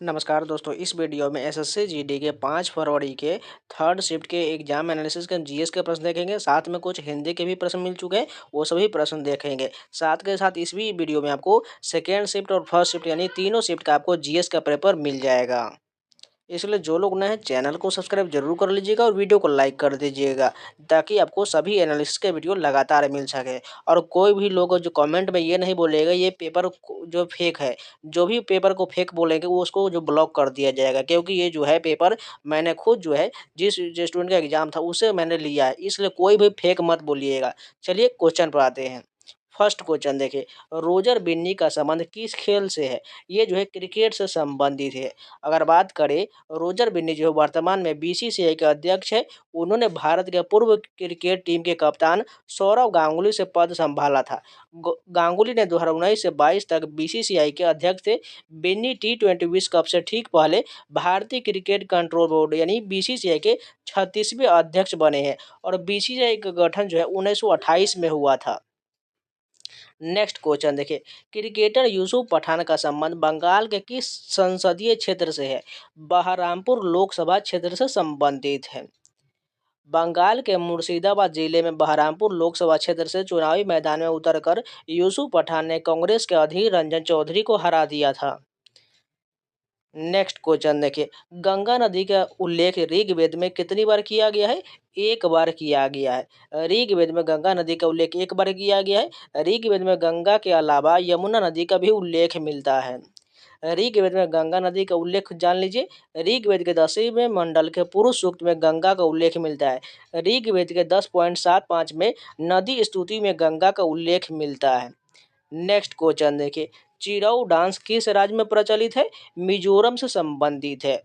नमस्कार दोस्तों, इस वीडियो में एसएससी जीडी के 5 फरवरी के थर्ड शिफ्ट के एग्जाम एनालिसिस के जीएस के प्रश्न देखेंगे। साथ में कुछ हिंदी के भी प्रश्न मिल चुके हैं, वो सभी प्रश्न देखेंगे। साथ के साथ इस भी वीडियो में आपको सेकेंड शिफ्ट और फर्स्ट शिफ्ट यानी तीनों शिफ्ट का आपको जीएस का पेपर मिल जाएगा। इसलिए जो लोग नए हैं चैनल को सब्सक्राइब जरूर कर लीजिएगा और वीडियो को लाइक कर दीजिएगा, ताकि आपको सभी एनालिसिस के वीडियो लगातार मिल सके। और कोई भी लोग जो कमेंट में ये नहीं बोलेगा ये पेपर जो फेक है, जो भी पेपर को फेक बोलेंगे वो उसको जो ब्लॉक कर दिया जाएगा, क्योंकि ये जो है पेपर मैंने खुद जो है जिस स्टूडेंट का एग्जाम था उसे मैंने लिया है, इसलिए कोई भी फेक मत बोलिएगा। चलिए क्वेश्चन पर आते हैं। फर्स्ट क्वेश्चन देखिए, रोजर बिन्नी का संबंध किस खेल से है? ये जो है क्रिकेट से संबंधित है। अगर बात करें, रोजर बिन्नी जो है वर्तमान में बीसीसीआई के अध्यक्ष है। उन्होंने भारत के पूर्व क्रिकेट टीम के कप्तान सौरव गांगुली से पद संभाला था। गांगुली ने 2019 से 22 तक बीसीसीआई के अध्यक्ष थे। बिन्नी टी20 विश्व कप से ठीक पहले भारतीय क्रिकेट कंट्रोल बोर्ड यानी बीसीसीआई के 36वें अध्यक्ष बने हैं और बीसीसीआई का गठन जो है 1928 में हुआ था। नेक्स्ट क्वेश्चन देखिए, क्रिकेटर यूसुफ पठान का संबंध बंगाल के किस संसदीय क्षेत्र से है? बहरामपुर लोकसभा क्षेत्र से संबंधित है। बंगाल के मुर्शिदाबाद जिले में बहरामपुर लोकसभा क्षेत्र से चुनावी मैदान में उतरकर यूसुफ पठान ने कांग्रेस के अधीर रंजन चौधरी को हरा दिया था। नेक्स्ट क्वेश्चन देखिए, गंगा नदी का उल्लेख ऋग्वेद में कितनी बार किया गया है? एक बार किया गया है। ऋग्वेद में गंगा नदी का उल्लेख एक बार किया गया है। ऋग्वेद में गंगा के अलावा यमुना नदी का भी उल्लेख मिलता है। ऋग्वेद में गंगा नदी का उल्लेख जान लीजिए। ऋग्वेद के 10वें मंडल के पुरुष सूक्त में गंगा का उल्लेख मिलता है। ऋग्वेद के 10.75 में नदी स्तुति में गंगा का उल्लेख मिलता है। नेक्स्ट क्वेश्चन देखिए, चिरऊ डांस किस राज्य में प्रचलित है? मिजोरम से संबंधित है।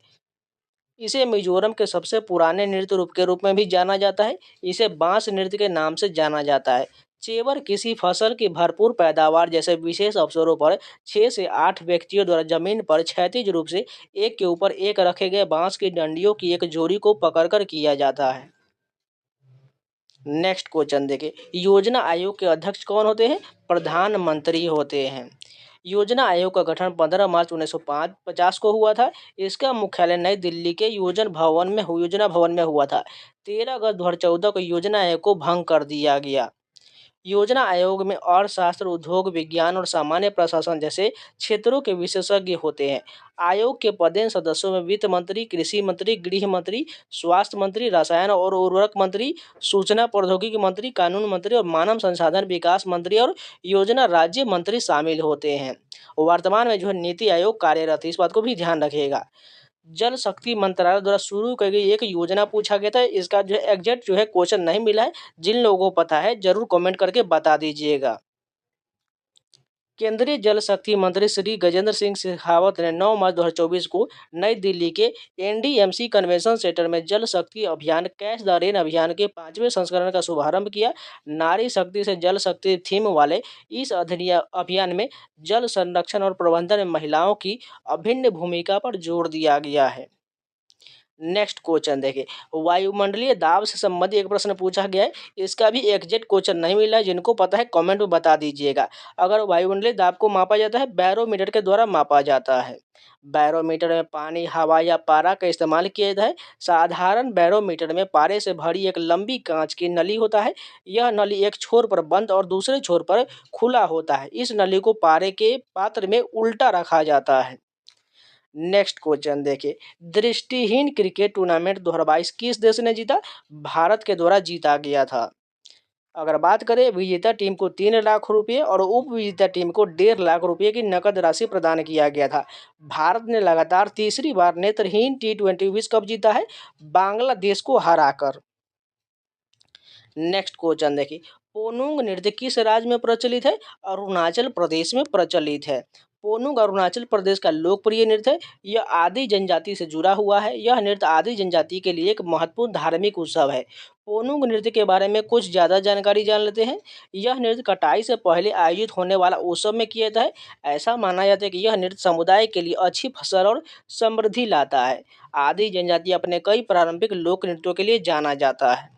इसे मिजोरम के सबसे पुराने नृत्य रूप के रूप में भी जाना जाता है। इसे बांस नृत्य के नाम से जाना जाता है। चेवर किसी फसल की भरपूर पैदावार जैसे विशेष अवसरों पर 6 से 8 व्यक्तियों द्वारा जमीन पर क्षैतिज रूप से एक के ऊपर एक रखे गए बांस की डंडियों की एक जोड़ी को पकड़कर किया जाता है। नेक्स्ट क्वेश्चन देखिए, योजना आयोग के अध्यक्ष कौन होते हैं? प्रधानमंत्री होते हैं। योजना आयोग का गठन 15 मार्च 1950 को हुआ था। इसका मुख्यालय नई दिल्ली के योजना भवन में हुआ था। 13 अगस्त 2014 को योजना आयोग को भंग कर दिया गया। योजना आयोग में अर्थशास्त्र, उद्योग विज्ञान और सामान्य प्रशासन जैसे क्षेत्रों के विशेषज्ञ होते हैं। आयोग के पदेन सदस्यों में वित्त मंत्री, कृषि मंत्री, गृह मंत्री, स्वास्थ्य मंत्री, रसायन और उर्वरक मंत्री, सूचना प्रौद्योगिकी मंत्री, कानून मंत्री और मानव संसाधन विकास मंत्री और योजना राज्य मंत्री शामिल होते हैं। वर्तमान में जो है नीति आयोग कार्यरत है, इस बात को भी ध्यान रखिएगा। जल शक्ति मंत्रालय द्वारा शुरू की गई एक योजना पूछा गया था। इसका जो है एग्जैक्ट जो है क्वेश्चन नहीं मिला है। जिन लोगों को पता है जरूर कमेंट करके बता दीजिएगा। केंद्रीय जल शक्ति मंत्री श्री गजेंद्र सिंह शेखावत ने 9 मार्च 2024 को नई दिल्ली के एनडीएमसी कन्वेंशन सेंटर में जल शक्ति अभियान कैच द रेन अभियान के 5वें संस्करण का शुभारंभ किया। नारी शक्ति से जल शक्ति थीम वाले इस अभियान में जल संरक्षण और प्रबंधन में महिलाओं की अभिन्न भूमिका पर जोर दिया गया है। नेक्स्ट क्वेश्चन देखिए, वायुमंडलीय दाब से संबंधित एक प्रश्न पूछा गया है। इसका भी एग्जैक्ट क्वेश्चन नहीं मिला है। जिनको पता है कमेंट में बता दीजिएगा। अगर वायुमंडलीय दाब को मापा जाता है बैरोमीटर के द्वारा मापा जाता है। बैरोमीटर में पानी, हवा या पारा का इस्तेमाल किया जाता है। साधारण बैरोमीटर में पारे से भरी एक लंबी कांच की नली होता है। यह नली एक छोर पर बंद और दूसरे छोर पर खुला होता है। इस नली को पारे के पात्र में उल्टा रखा जाता है। नेक्स्ट क्वेश्चन देखिए, दृष्टिहीन क्रिकेट टूर्नामेंट 2022 किस देश ने जीता? भारत के द्वारा जीता गया था। अगर बात करें, विजेता टीम को 3 लाख रुपये और उप विजेता टीम को 1.5 लाख रुपये की नकद राशि प्रदान किया गया था। भारत ने लगातार तीसरी बार नेत्रहीन टी20 विश्व कप जीता है, बांग्लादेश को हराकर। नेक्स्ट क्वेश्चन देखिए, पोनुंग नृत्य किस राज्य में प्रचलित है? अरुणाचल प्रदेश में प्रचलित है। पोनुंग अरुणाचल प्रदेश का लोकप्रिय नृत्य है। यह आदि जनजाति से जुड़ा हुआ है। यह नृत्य आदि जनजाति के लिए एक महत्वपूर्ण धार्मिक उत्सव है। पोनुंग नृत्य के बारे में कुछ ज़्यादा जानकारी जान लेते हैं। यह नृत्य कटाई से पहले आयोजित होने वाला उत्सव में किया जाता है। ऐसा माना जाता है कि यह नृत्य समुदाय के लिए अच्छी फसल और समृद्धि लाता है। आदि जनजाति अपने कई पारंपरिक लोक नृत्यों के लिए जाना जाता है।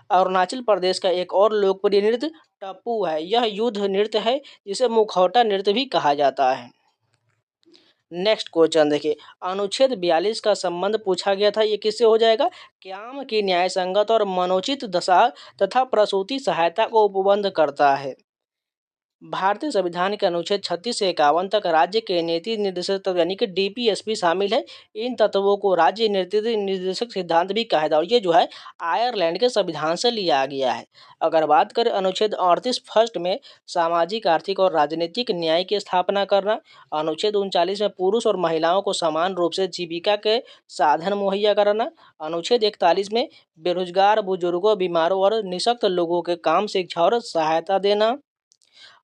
अरुणाचल प्रदेश का एक और लोकप्रिय नृत्य टप्पू है। यह युद्ध नृत्य है जिसे मुखौटा नृत्य भी कहा जाता है। नेक्स्ट क्वेश्चन देखिए, अनुच्छेद 42 का संबंध पूछा गया था, ये किससे हो जाएगा? क्याम की न्याय संगत और मनोचित दशा तथा प्रसूति सहायता को उपबंध करता है। भारतीय संविधान के अनुच्छेद 36 से 51 तक राज्य के नीति निर्देशक तत्व यानी कि डीपीएसपी शामिल है। इन तत्वों को राज्य नीति निर्देशक सिद्धांत भी कहा जाता है और ये जो है आयरलैंड के संविधान से लिया गया है। अगर बात करें अनुच्छेद 38 फर्स्ट में सामाजिक आर्थिक और राजनीतिक न्याय की स्थापना करना। अनुच्छेद 39 में पुरुष और महिलाओं को समान रूप से जीविका के साधन मुहैया कराना। अनुच्छेद 41 में बेरोजगार बुजुर्गों, बीमारों और निःशक्त लोगों के काम, शिक्षा और सहायता देना।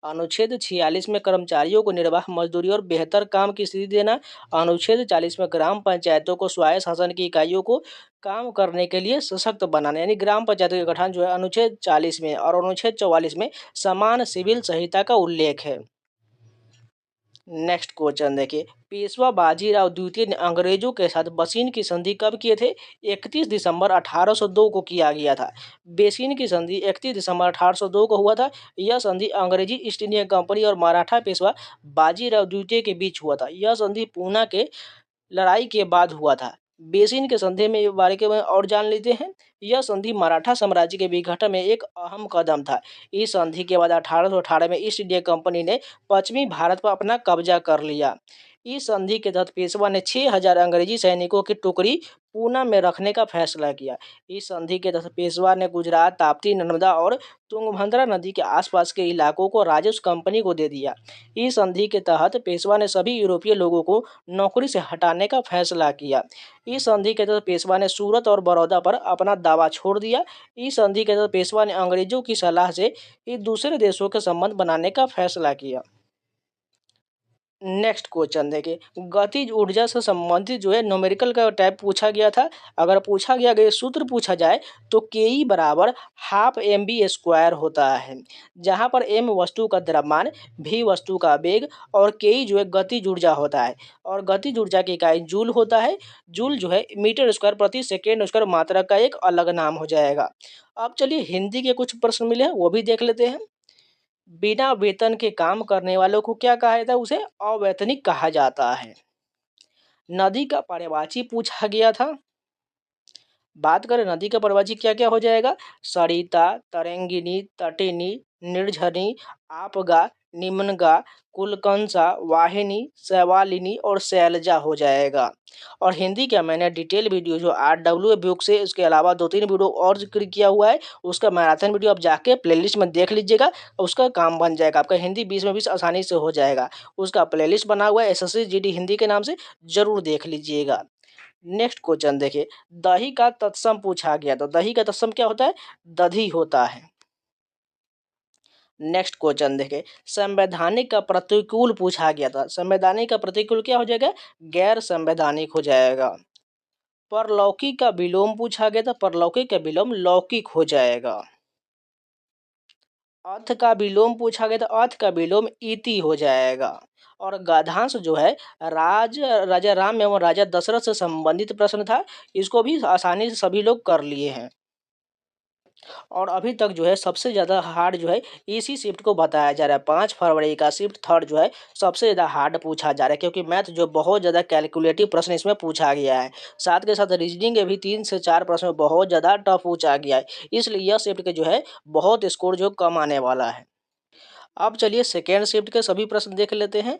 अनुच्छेद 46 में कर्मचारियों को निर्बाध मजदूरी और बेहतर काम की स्थिति देना। अनुच्छेद 40 में ग्राम पंचायतों को स्वायत्त शासन की इकाइयों को काम करने के लिए सशक्त बनाना, यानी ग्राम पंचायतों का गठन जो है अनुच्छेद 40 में, और अनुच्छेद 44 में समान सिविल संहिता का उल्लेख है। नेक्स्ट क्वेश्चन देखिए, पेशवा बाजीराव द्वितीय ने अंग्रेजों के साथ बसीन की संधि कब किए थे? 31 दिसंबर 1802 को किया गया था। बेसिन की संधि 31 दिसंबर 1802 को हुआ था। यह संधि अंग्रेजी ईस्ट इंडिया कंपनी और मराठा पेशवा बाजीराव द्वितीय के बीच हुआ था। यह संधि पूना के लड़ाई के बाद हुआ था। बेसिन के संधि में बारे में और जान लेते हैं। यह संधि मराठा साम्राज्य के विघटन में एक अहम कदम था। इस संधि के बाद 1818 में ईस्ट इंडिया कंपनी ने पश्चिमी भारत पर अपना कब्जा कर लिया। इस संधि के तहत पेशवा ने 6000 अंग्रेजी सैनिकों की टुकड़ी पूना में रखने का फैसला किया। इस संधि के तहत पेशवा ने गुजरात, ताप्ती, नर्मदा और तुंगभद्रा नदी के आसपास के इलाकों को राजस्व कंपनी को दे दिया। इस संधि के तहत पेशवा ने सभी यूरोपीय लोगों को नौकरी से हटाने का फैसला किया। इस संधि के तहत पेशवा ने सूरत और बड़ौदा पर अपना दावा छोड़ दिया। इस संधि के तहत पेशवा ने अंग्रेजों की सलाह से दूसरे देशों के संबंध बनाने का फैसला किया। नेक्स्ट क्वेश्चन देखिए, गतिज ऊर्जा से संबंधित जो है न्यूमेरिकल का टाइप पूछा गया था। अगर पूछा गया कि सूत्र पूछा जाए तो के ई बराबर हाफ एम बी स्क्वायर होता है, जहां पर एम वस्तु का द्रव्यमान, भी वस्तु का वेग और के ई जो है गतिज ऊर्जा होता है। और गतिज ऊर्जा की इकाई जूल होता है। जूल जो है मीटर स्क्वायर प्रति सेकेंड स्क्वायर मात्रा का एक अलग नाम हो जाएगा। अब चलिए हिंदी के कुछ प्रश्न मिले हैं वो भी देख लेते हैं। बिना वेतन के काम करने वालों को क्या कहा जाता है? उसे अवैतनिक कहा जाता है। नदी का पर्यायवाची पूछा गया था। बात करें नदी का पर्यायवाची क्या क्या हो जाएगा? सरिता, तरंगिनी, तटिनी, निर्झरी, आपगा, निम्नगा, कुलकंसा, वाहिनी, शैवालिनी और शैलजा हो जाएगा। और हिंदी का मैंने डिटेल वीडियो जो RW बुक से, इसके अलावा 2-3 वीडियो और जिक्र किया हुआ है, उसका मैराथन वीडियो आप जाके प्लेलिस्ट में देख लीजिएगा। उसका काम बन जाएगा, आपका हिंदी 20 में 20 आसानी से हो जाएगा। उसका प्लेलिस्ट बना हुआ है SSC GD हिंदी के नाम से, जरूर देख लीजिएगा। नेक्स्ट क्वेश्चन देखिए, दही का तत्सम पूछा गया। तो दही का तत्सम क्या होता है? दधी होता है। नेक्स्ट क्वेश्चन देखिए, संवैधानिक का प्रतिकूल पूछा गया था। संवैधानिक का प्रतिकूल क्या हो जाएगा? गैर संवैधानिक हो जाएगा। परलौकिक का विलोम पूछा गया था। परलौकिक का विलोम लौकिक हो जाएगा। अर्थ का विलोम पूछा गया था। अर्थ का विलोम इति हो जाएगा। और गद्यांश जो है राजा राम एवं राजा दशरथ से संबंधित प्रश्न था। इसको भी आसानी से सभी लोग कर लिए हैं। और अभी तक जो है सबसे ज़्यादा हार्ड जो है इसी शिफ्ट को बताया जा रहा है। 5 फरवरी का शिफ्ट थर्ड जो है सबसे ज़्यादा हार्ड पूछा जा रहा है, क्योंकि मैथ जो बहुत ज़्यादा कैलकुलेटिव प्रश्न इसमें पूछा गया है। साथ के साथ रीजनिंग के भी 3 से 4 प्रश्न में बहुत ज़्यादा टफ पूछा गया है। इसलिए यह शिफ्ट के जो है बहुत स्कोर जो कम आने वाला है। अब चलिए सेकेंड शिफ्ट के सभी प्रश्न देख लेते हैं।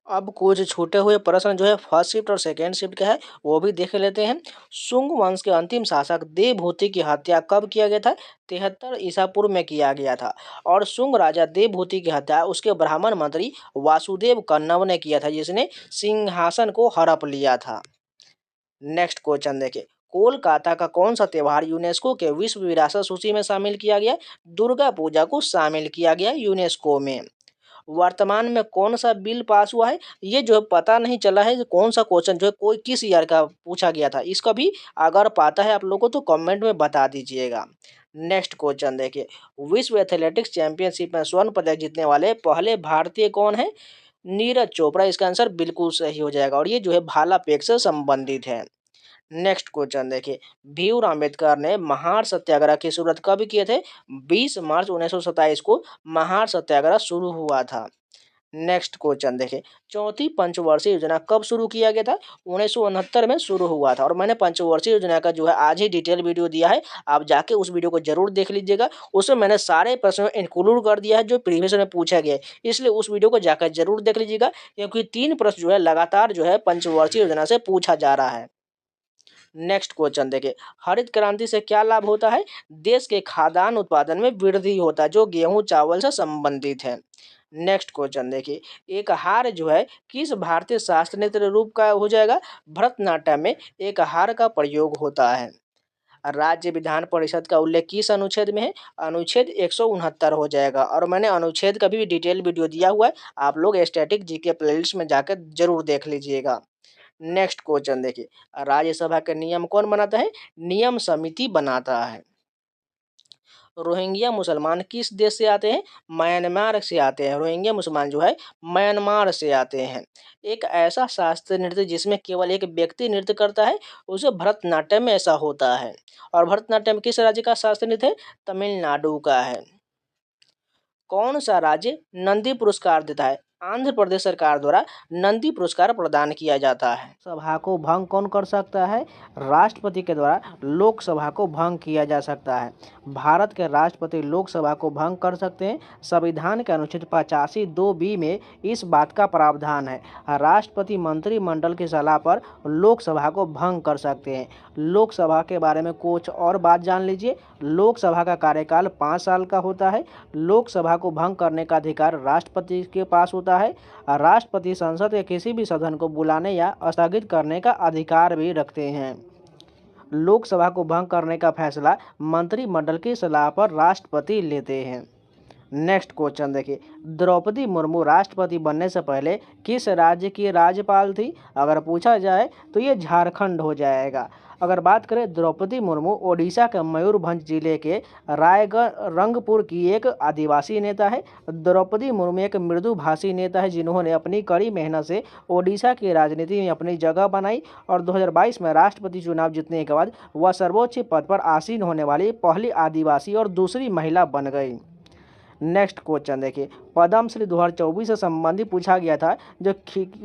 अब कुछ छूटे हुए प्रश्न जो है फर्स्ट शिफ्ट और सेकेंड शिफ्ट का है वो भी देख लेते हैं। शुंग वंश के अंतिम शासक देवभूति की हत्या कब किया गया था? 73 ईसा पूर्व में किया गया था। और शुंग राजा देवभूति की हत्या उसके ब्राह्मण मंत्री वासुदेव कन्नव ने किया था, जिसने सिंहासन को हड़प लिया था। नेक्स्ट क्वेश्चन देखिए, कोलकाता का कौन सा त्योहार यूनेस्को के विश्व विरासत सूची में शामिल किया गया? दुर्गा पूजा को शामिल किया गया यूनेस्को में। वर्तमान में कौन सा बिल पास हुआ है? ये जो पता नहीं चला है कौन सा क्वेश्चन जो है कोई किस ईयर का पूछा गया था। इसका भी अगर पता है आप लोगों को तो कमेंट में बता दीजिएगा। नेक्स्ट क्वेश्चन देखिए, विश्व एथलेटिक्स चैंपियनशिप में स्वर्ण पदक जीतने वाले पहले भारतीय कौन है? नीरज चोपड़ा। इसका आंसर बिल्कुल सही हो जाएगा और ये जो है भाला फेंक से संबंधित है। नेक्स्ट क्वेश्चन देखिए, भीमराव अम्बेडकर ने महार सत्याग्रह की शुरुआत कब किए थे? 20 मार्च 1927 को महार सत्याग्रह शुरू हुआ था। नेक्स्ट क्वेश्चन देखिए, चौथी पंचवर्षीय योजना कब शुरू किया गया था? 1969 में शुरू हुआ था। और मैंने पंचवर्षीय योजना का जो है आज ही डिटेल वीडियो दिया है, आप जाके उस वीडियो को जरूर देख लीजिएगा। उसमें मैंने सारे प्रश्न इंक्लूड कर दिया है जो प्रीवियस में पूछा गया है, इसलिए उस वीडियो को जाकर जरूर देख लीजिएगा, क्योंकि 3 प्रश्न जो है लगातार जो है पंचवर्षीय योजना से पूछा जा रहा है। नेक्स्ट क्वेश्चन देखिए, हरित क्रांति से क्या लाभ होता है? देश के खाद्यान्न उत्पादन में वृद्धि होता है, जो गेहूं चावल से संबंधित है। नेक्स्ट क्वेश्चन देखिए, एक हार जो है किस भारतीय शास्त्रीय नृत्य रूप का हो जाएगा? भरतनाट्यम में एक हार का प्रयोग होता है। राज्य विधान परिषद का उल्लेख किस अनुच्छेद में है? अनुच्छेद 169 हो जाएगा। और मैंने अनुच्छेद का भी डिटेल वीडियो दिया हुआ है, आप लोग स्टैटिक जीके प्लेलिस्ट में जाकर जरूर देख लीजिएगा। नेक्स्ट क्वेश्चन देखिए, राज्यसभा के नियम कौन बनाता है? नियम समिति बनाता है। रोहिंग्या मुसलमान किस देश से आते हैं? म्यांमार से आते हैं। रोहिंग्या मुसलमान जो है म्यांमार से आते हैं। एक ऐसा शास्त्रीय नृत्य जिसमें केवल एक व्यक्ति नृत्य करता है, उसे भरतनाट्यम में ऐसा होता है। और भरतनाट्यम किस राज्य का शास्त्रीय नृत्य है? तमिलनाडु का है। कौन सा राज्य नंदी पुरस्कार देता है? आंध्र प्रदेश सरकार द्वारा नंदी पुरस्कार प्रदान किया जाता है। सभा को भंग कौन कर सकता है? राष्ट्रपति के द्वारा लोकसभा को भंग किया जा सकता है। भारत के राष्ट्रपति लोकसभा को भंग कर सकते हैं। संविधान के अनुच्छेद 85(2)(b) में इस बात का प्रावधान है। राष्ट्रपति मंत्रिमंडल की सलाह पर लोकसभा को भंग कर सकते हैं। लोकसभा के बारे में कुछ और बात जान लीजिए। लोकसभा का कार्यकाल 5 साल का होता है। लोकसभा को भंग करने का अधिकार राष्ट्रपति के पास होता है। राष्ट्रपति संसद के किसी भी सदन को बुलाने या स्थगित करने का अधिकार भी रखते हैं। लोकसभा को भंग करने का फैसला मंत्रिमंडल की सलाह पर राष्ट्रपति लेते हैं। नेक्स्ट क्वेश्चन देखिए, द्रौपदी मुर्मू राष्ट्रपति बनने से पहले किस राज्य की राज्यपाल थी? अगर पूछा जाए तो ये झारखंड हो जाएगा। अगर बात करें द्रौपदी मुर्मू ओडिशा के मयूरभंज जिले के रायगढ़ रंगपुर की एक आदिवासी नेता है। द्रौपदी मुर्मू एक मृदुभाषी नेता है जिन्होंने अपनी कड़ी मेहनत से ओडिशा की राजनीति में अपनी जगह बनाई और 2022 में राष्ट्रपति चुनाव जीतने के बाद वह सर्वोच्च पद पर आसीन होने वाली पहली आदिवासी और दूसरी महिला बन गई। नेक्स्ट क्वेश्चन देखिए, पद्मश्री 2024 से संबंधित पूछा गया था, जो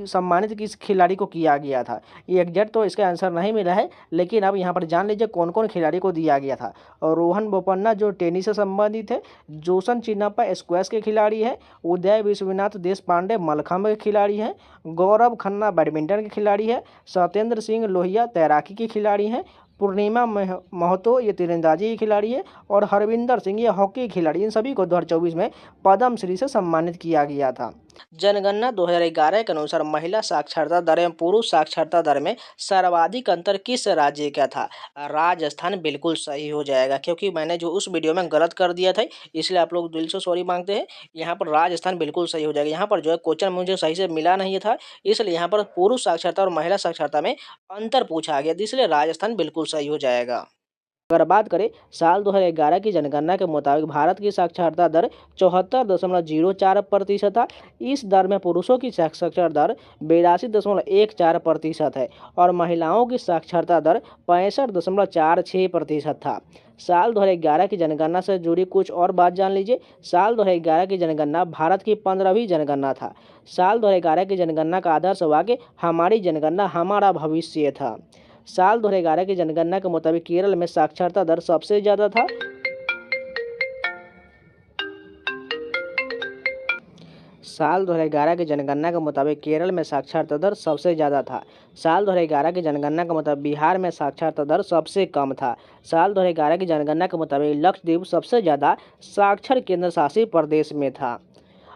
सम्मानित किस खिलाड़ी को किया गया था? ये एग्जैक्ट तो इसका आंसर नहीं मिला है, लेकिन अब यहाँ पर जान लीजिए कौन कौन खिलाड़ी को दिया गया था। और रोहन बोपन्ना जो टेनिस से संबंधित है, जोसन चिन्नप्पा स्क्वैश के खिलाड़ी है, उदय विश्वनाथ देशपांडे मलखम्ब के खिलाड़ी हैं, गौरव खन्ना बैडमिंटन के खिलाड़ी है, सत्येंद्र सिंह लोहिया तैराकी के खिलाड़ी हैं, पूर्णिमा महतो ये तीरंदाजी की खिलाड़ी है, और हरविंदर सिंह ये हॉकी खिलाड़ी। इन सभी को 2024 में पद्मश्री से सम्मानित किया गया था। जनगणना 2011 के अनुसार महिला साक्षरता दर एवं पुरुष साक्षरता दर में सर्वाधिक अंतर किस राज्य का था? राजस्थान बिल्कुल सही हो जाएगा, क्योंकि मैंने जो उस वीडियो में गलत कर दिया था, इसलिए आप लोग दिल से सॉरी मांगते हैं। यहाँ पर राजस्थान बिल्कुल सही हो जाएगा। यहाँ पर जो है क्वेश्चन मुझे सही से मिला नहीं था, इसलिए यहाँ पर पुरुष साक्षरता और महिला साक्षरता में अंतर पूछा गया, इसलिए राजस्थान बिल्कुल सही हो जाएगा। अगर बात करें साल 2011 की जनगणना के मुताबिक भारत की साक्षरता दर 74.04% था। इस दर में पुरुषों की साक्षरता दर 82.14% है और महिलाओं की साक्षरता दर 65.46% था। साल 2011 की जनगणना से जुड़ी कुछ और बात जान लीजिए। साल 2011 की जनगणना भारत की 15वीं जनगणना था। साल 2011 की जनगणना का आदर्श वाक्य हमारी जनगणना हमारा भविष्य था। साल 2011 की जनगणना के मुताबिक केरल में साक्षरता दर सबसे ज़्यादा था। साल 2011 की जनगणना के मुताबिक केरल में साक्षरता दर सबसे ज़्यादा था। साल 2011 की जनगणना के मुताबिक बिहार में साक्षरता दर सबसे कम था। साल 2011 की जनगणना के मुताबिक लक्षद्वीप सबसे ज़्यादा साक्षर केंद्र शासित प्रदेश में था।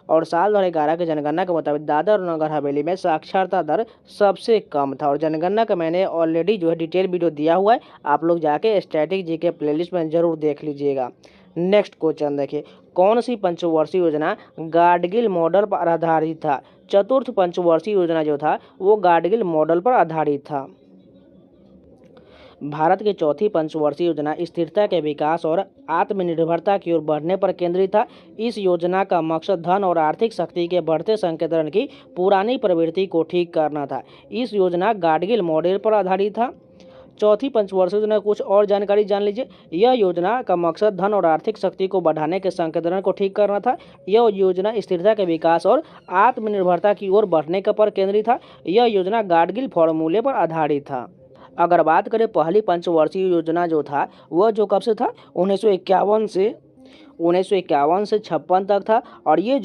और साल 2011 की जनगणना के मुताबिक दादर और नगर हवेली में साक्षरता दर सबसे कम था। और जनगणना का मैंने ऑलरेडी जो है डिटेल वीडियो दिया हुआ है, आप लोग जाके स्टैटिक जीके प्लेलिस्ट में जरूर देख लीजिएगा। नेक्स्ट क्वेश्चन देखिए, कौन सी पंचवर्षीय योजना गाडगिल मॉडल पर आधारित था? चतुर्थ पंचवर्षीय योजना जो था वो गाडगिल मॉडल पर आधारित था। भारत की चौथी पंचवर्षीय योजना स्थिरता के विकास और आत्मनिर्भरता की ओर बढ़ने पर केंद्रित था। इस योजना का मकसद धन और आर्थिक शक्ति के बढ़ते संकेंद्रण की पुरानी प्रवृत्ति को ठीक करना था। इस योजना गाडगिल मॉडल पर आधारित था। चौथी पंचवर्षीय योजना कुछ और जानकारी जान लीजिए। यह योजना का मकसद धन और आर्थिक शक्ति को बढ़ाने के संकेंद्रण को ठीक करना था। यह योजना स्थिरता के विकास और आत्मनिर्भरता की ओर बढ़ने का पर केंद्रित था। यह योजना गाडगिल फॉर्मूले पर आधारित था। अगर बात करें पहली पंचवर्षीय योजना जो था वह जो कब से था 1951 से 56 तक था, और ये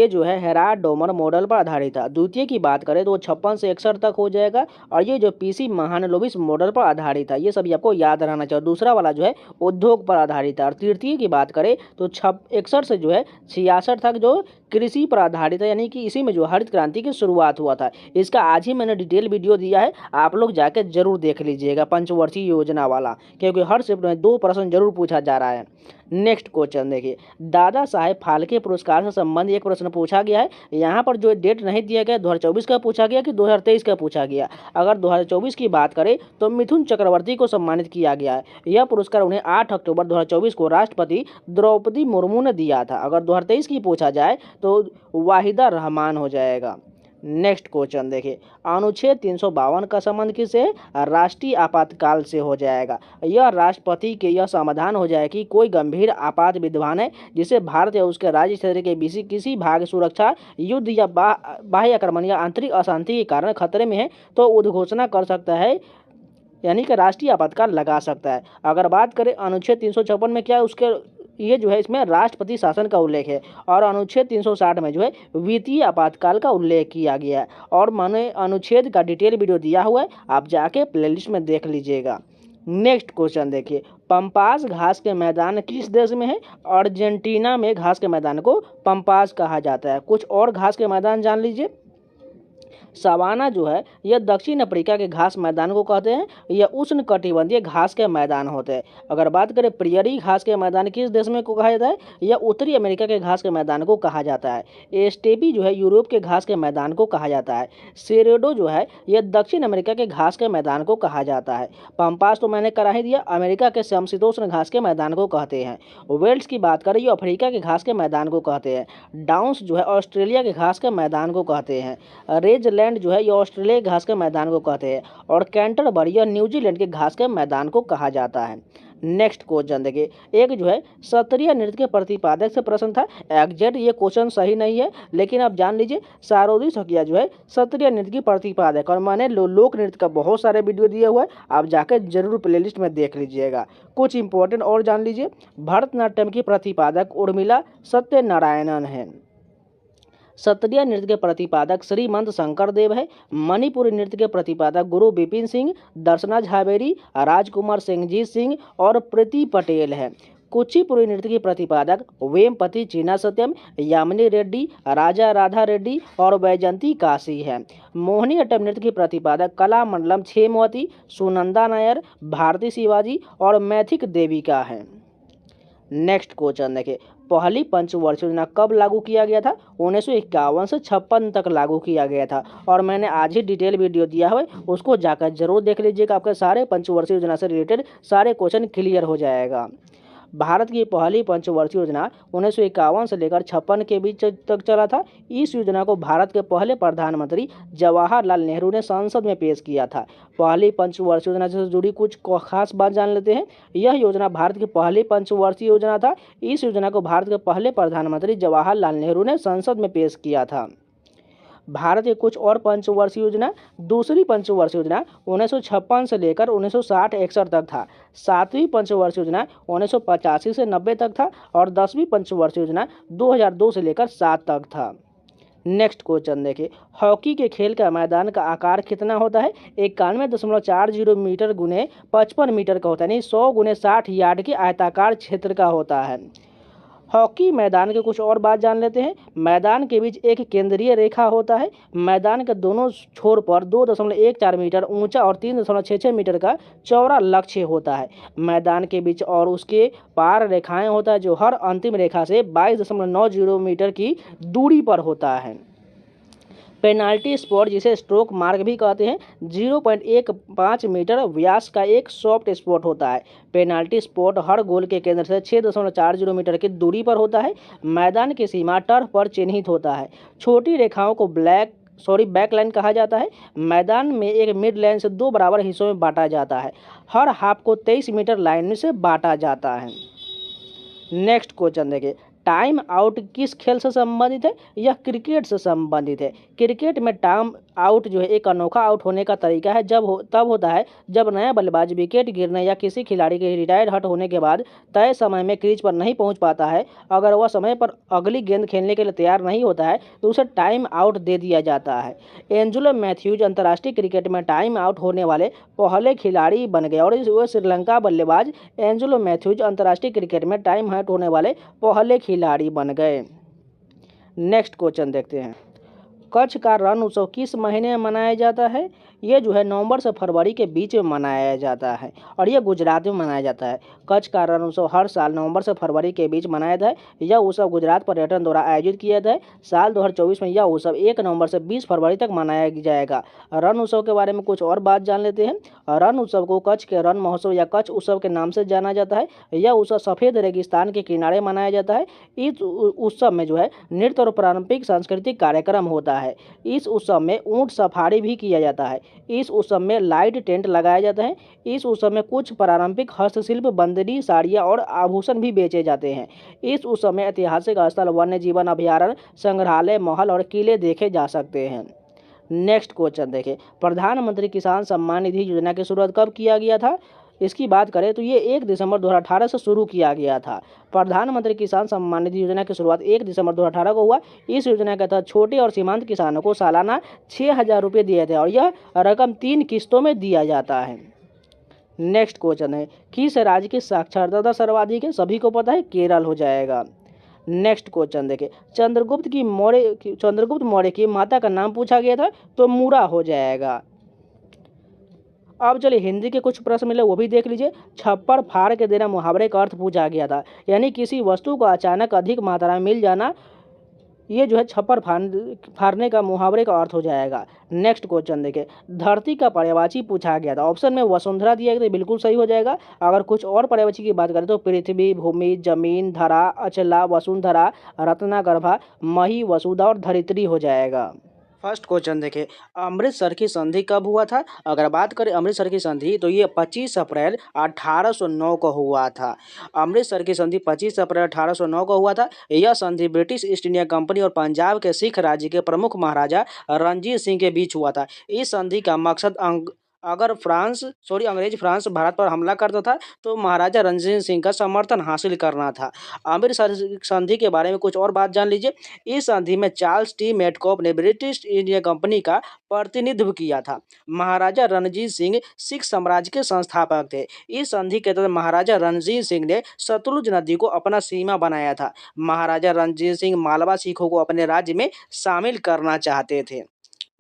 जो है हेराल्ड डोमर मॉडल पर आधारित था। द्वितीय की बात करें तो वो 56 से 61 तक हो जाएगा, और ये जो पीसी महालनोबिस मॉडल पर आधारित था। ये सभी आपको याद रहना चाहिए। दूसरा वाला जो है उद्योग पर आधारित था। और तृतीय की बात करें तो 61 से जो है 66 तक जो कृषि पर आधारित है, यानी कि इसी में जो हरित क्रांति की शुरुआत हुआ था। इसका आज ही मैंने डिटेल वीडियो दिया है, आप लोग जाकर जरूर देख लीजिएगा पंचवर्षीय योजना वाला, क्योंकि हर शिफ्ट में 2 प्रश्न जरूर पूछा जा रहा है। नेक्स्ट क्वेश्चन देखिए, दादा साहेब फाल्के पुरस्कार से संबंधित एक प्रश्न पूछा गया है। यहाँ पर जो डेट नहीं दिया गया 2024 का पूछा गया कि 2023 का पूछा गया। अगर 2024 की बात करें तो मिथुन चक्रवर्ती को सम्मानित किया गया है। यह पुरस्कार उन्हें 8 अक्टूबर 2024 को राष्ट्रपति द्रौपदी मुर्मू ने दिया था। अगर 2023 की पूछा जाए तो वाहिदा रहमान हो जाएगा। नेक्स्ट क्वेश्चन देखिए, अनुच्छेद 352 का संबंध किससे? राष्ट्रीय आपातकाल से हो जाएगा। यह राष्ट्रपति के यह समाधान हो जाए कि कोई गंभीर आपात विद्यमान है जिसे भारत या उसके राज्य क्षेत्र के किसी भाग सुरक्षा, युद्ध या बाह्य आक्रमण या आंतरिक अशांति के कारण खतरे में है, तो उद्घोषणा कर सकता है, यानी कि राष्ट्रीय आपातकाल लगा सकता है। अगर बात करें अनुच्छेद 356 में क्या है, उसके ये जो है इसमें राष्ट्रपति शासन का उल्लेख है, और अनुच्छेद 360 में जो है वित्तीय आपातकाल का उल्लेख किया गया है। और मैंने अनुच्छेद का डिटेल वीडियो दिया हुआ है, आप जाके प्लेलिस्ट में देख लीजिएगा। नेक्स्ट क्वेश्चन देखिए, पंपास घास के मैदान किस देश में है? अर्जेंटीना में घास के मैदान को पंपास कहा जाता है। कुछ और घास के मैदान जान लीजिए। सवाना जो है यह दक्षिण अफ्रीका के घास मैदान को कहते हैं। यह उष्ण कटिबंधीय घास के मैदान होते हैं। अगर बात करें प्रियरी घास के मैदान किस देश में को कहा जाता है? यह उत्तरी अमेरिका के घास के मैदान को कहा जाता है। एस्टेपी जो है यूरोप के घास के मैदान को कहा जाता है। सेरेडो जो है यह दक्षिण अमेरिका के घास के मैदान को कहा जाता है। पंपास तो मैंने करा ही दिया, अमेरिका के समशीतोष्ण घास के मैदान को कहते हैं। वेल्स की बात करें, यह अफ्रीका के घास के मैदान को कहते हैं। डाउन्स जो है ऑस्ट्रेलिया के घास के मैदान को कहते हैं। रेजलैंड जो है ये ऑस्ट्रेलिया के घास के मैदान को कहते हैं, और कैंटरबरी यह न्यूजीलैंड के घास के मैदान को कहा जाता है। नेक्स्ट क्वेश्चन देखिए, एक जो है सत्रिय नृत्य के प्रतिपादक से प्रश्न था। एग्जैक्ट ये क्वेश्चन सही नहीं है, लेकिन आप जान लीजिए सारोदी सकिया जो है सत्रिय नृत्य की प्रतिपादक, और मैंने लोक नृत्य का बहुत सारे वीडियो दिया हुआ है, आप जाकर जरूर प्लेलिस्ट में देख लीजिएगा। कुछ इंपॉर्टेंट और जान लीजिए, भरतनाट्यम की प्रतिपादक उर्मिला सत्यनारायणन है। सत्रिय नृत्य के प्रतिपादक श्रीमंत शंकर देव है। मणिपुरी नृत्य के प्रतिपादक गुरु विपिन सिंह, दर्शना झावेरी, राजकुमार सिंहजीत सिंह और प्रीति पटेल है। कुचिपुड़ी नृत्य की प्रतिपादक वेमपति चीना सत्यम, यामिनी रेड्डी, राजा राधा रेड्डी और वैजंती काशी है। मोहिनी अट्टम नृत्य की प्रतिपादक कलामंडलम छेमवती, सुनंदा नायर, भारती शिवाजी और मैथिक देविका है। नेक्स्ट क्वेश्चन देखिए, पहली पंचवर्षीय योजना कब लागू किया गया था? 1951 से 56 तक लागू किया गया था, और मैंने आज ही डिटेल वीडियो दिया है, उसको जाकर जरूर देख लीजिएगा। आपके सारे पंचवर्षीय योजना से रिलेटेड सारे क्वेश्चन क्लियर हो जाएगा। भारत की पहली पंचवर्षीय योजना 1951 से लेकर 56 के बीच तक चला था। इस योजना को भारत के पहले प्रधानमंत्री जवाहरलाल नेहरू ने संसद में पेश किया था। पहली पंचवर्षीय योजना से जुड़ी कुछ खास बात जान लेते हैं। यह योजना भारत की पहली पंचवर्षीय योजना था। इस योजना को भारत के पहले प्रधानमंत्री जवाहरलाल नेहरू ने संसद में पेश किया था। भारत की कुछ और पंचवर्षीय योजना, दूसरी पंचवर्षीय योजना 1956 से लेकर 1960-61 तक था। सातवीं पंचवर्षीय योजना 1985 से 90 तक था, और 10वीं पंचवर्षीय योजना 2002 से लेकर 7 तक था। नेक्स्ट क्वेश्चन देखिए, हॉकी के खेल का मैदान का आकार कितना होता है? 91.40 मीटर गुने 55 मीटर का होता है, यानी 100 गुने 60 यार्ड के आयताकार क्षेत्र का होता है। हॉकी मैदान के कुछ और बात जान लेते हैं। मैदान के बीच एक केंद्रीय रेखा होता है। मैदान के दोनों छोर पर 2.14 मीटर ऊंचा और 3.66 मीटर का चौड़ा लक्ष्य होता है। मैदान के बीच और उसके पार रेखाएं होता है, जो हर अंतिम रेखा से 22.90 मीटर की दूरी पर होता है। पेनाल्टी स्पॉट, जिसे स्ट्रोक मार्क भी कहते हैं, 0.15 मीटर व्यास का एक सॉफ्ट स्पॉट होता है। पेनाल्टी स्पॉट हर गोल के केंद्र से 6.40 मीटर की दूरी पर होता है। मैदान की सीमा टर्फ पर चिन्हित होता है। छोटी रेखाओं को ब्लैक बैक लाइन कहा जाता है। मैदान में एक मिड लाइन से 2 बराबर हिस्सों में बांटा जाता है। हर हाफ को 23 मीटर लाइन से बांटा जाता है। नेक्स्ट क्वेश्चन देखिए, टाइम आउट किस खेल से संबंधित है? यह क्रिकेट से संबंधित है। क्रिकेट में टाइम आउट जो है एक अनोखा आउट होने का तरीका है तब होता है जब नया बल्लेबाज विकेट गिरने या किसी खिलाड़ी के रिटायर हट होने के बाद तय समय में क्रीज पर नहीं पहुंच पाता है। अगर वह समय पर अगली गेंद खेलने के लिए तैयार नहीं होता है तो उसे टाइम आउट दे दिया जाता है। एंजेलो मैथ्यूज अंतर्राष्ट्रीय क्रिकेट में टाइम आउट होने वाले पहले खिलाड़ी बन गए और वह श्रीलंका बल्लेबाज एंजेलो मैथ्यूज अंतर्राष्ट्रीय क्रिकेट में टाइम आउट होने वाले पहले खिलाड़ी बन गए। नेक्स्ट क्वेश्चन देखते हैं, कच्छ का रण उत्सव किस महीने में मनाया जाता है? ये जो है नवंबर से फरवरी के बीच में मनाया जाता है और यह गुजरात में मनाया जाता है। कच्छ का रण उत्सव हर साल नवंबर से फरवरी के बीच मनाया जाता है। यह उत्सव गुजरात पर्यटन द्वारा आयोजित किया जाता है। साल 2024 में यह उत्सव 1 नवंबर से 20 फरवरी तक मनाया जाएगा। रण उत्सव के बारे में कुछ और बात जान लेते हैं। रण उत्सव को कच्छ के रण महोत्सव या कच्छ उत्सव के नाम से जाना जाता है। यह उत्सव सफ़ेद रेगिस्तान के किनारे मनाया जाता है। इस उत्सव में जो है नृत्य और पारंपरिक सांस्कृतिक कार्यक्रम होता है। इस उत्सव में ऊंट सफारी भी किया जाता है। इस उत्सव में लाइट टेंट लगाया जाता है। इस उत्सव में कुछ पारंपरिक हस्तशिल्प, बंदरी, साड़ियाँ और आभूषण भी बेचे जाते हैं। इस उत्सव में ऐतिहासिक स्थल, वन्य जीवन अभयारण्य, संग्रहालय, महल और किले देखे जा सकते हैं। नेक्स्ट क्वेश्चन देखें, प्रधानमंत्री किसान सम्मान निधि योजना की शुरुआत कब किया गया था? इसकी बात करें तो ये 1 दिसंबर 2018 से शुरू किया गया था। प्रधानमंत्री किसान सम्मान निधि योजना की शुरुआत 1 दिसंबर 2018 को हुआ। इस योजना के तहत छोटे और सीमांत किसानों को सालाना 6,000 रुपये दिए थे और यह रकम 3 किस्तों में दिया जाता है। नेक्स्ट क्वेश्चन है, किस राज्य की साक्षरता दर सर्वाधिक है? सभी को पता है, केरल हो जाएगा। नेक्स्ट क्वेश्चन देखें, चंद्रगुप्त मौर्य की माता का नाम पूछा गया था तो मूरा हो जाएगा। अब चलिए हिंदी के कुछ प्रश्न मिले वो भी देख लीजिए। छप्पर फाड़ के देना मुहावरे का अर्थ पूछा गया था, यानी किसी वस्तु का अचानक अधिक मात्रा में मिल जाना। ये जो है छप्पर फाड़ने का मुहावरे का अर्थ हो जाएगा। नेक्स्ट क्वेश्चन देखिए, धरती का पर्यायवाची पूछा गया था। ऑप्शन में वसुंधरा दिया गया तो बिल्कुल सही हो जाएगा। अगर कुछ और पर्यायवाची की बात करें तो पृथ्वी, भूमि, जमीन, धरा, अचला, वसुंधरा, रत्नागर्भा, मही, वसुधा और धरित्री हो जाएगा। फर्स्ट क्वेश्चन देखिए, अमृतसर की संधि कब हुआ था? अगर बात करें अमृतसर की संधि तो ये 25 अप्रैल 1809 को हुआ था। अमृतसर की संधि 25 अप्रैल 1809 को हुआ था। यह संधि ब्रिटिश ईस्ट इंडिया कंपनी और पंजाब के सिख राज्य के प्रमुख महाराजा रणजीत सिंह के बीच हुआ था। इस संधि का मकसद अगर अंग्रेज फ्रांस भारत पर हमला करता था तो महाराजा रणजीत सिंह का समर्थन हासिल करना था। अमृतसर संधि के बारे में कुछ और बात जान लीजिए। इस संधि में चार्ल्स टी मेटकॉप ने ब्रिटिश इंडिया कंपनी का प्रतिनिधित्व किया था। महाराजा रणजीत सिंह सिख साम्राज्य के संस्थापक थे। इस संधि के तहत महाराजा रणजीत सिंह ने सतलुज नदी को अपना सीमा बनाया था। महाराजा रणजीत सिंह मालवा सिखों को अपने राज्य में शामिल करना चाहते थे।